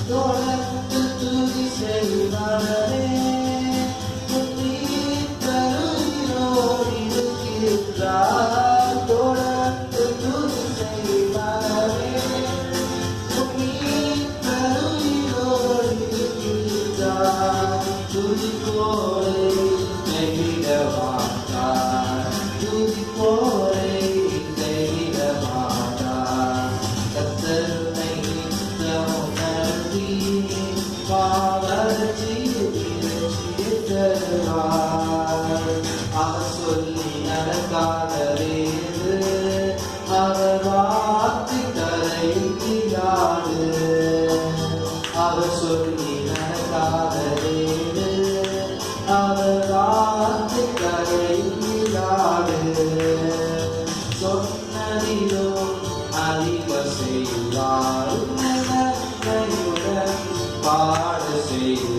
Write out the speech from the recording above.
தொடர்ந்து துதி செய்வாரே புனிதருயிரோடு இருக்கின்றார் தொடர்ந்து துதி செய்வாரே புனிதருயிரோடு இருக்கின்றார் துதிப்போரை கைவிட மாட்டார் துதிப்போரை கைவிட மாட்டார் கர்த்தரை நித்தமும் நடத்தி பாவரட்சியில் தருவார் அவர் சொல்லி நடக்காதவேது அவர் வார்த்தை தரையிலாது அவர் சொல்லி நடக்காதவேது அவர் வார்த்தை தரையிலாது சொன்னதிலும் அதிக செய்வார் நன்மையுடன் பாட செய்வார்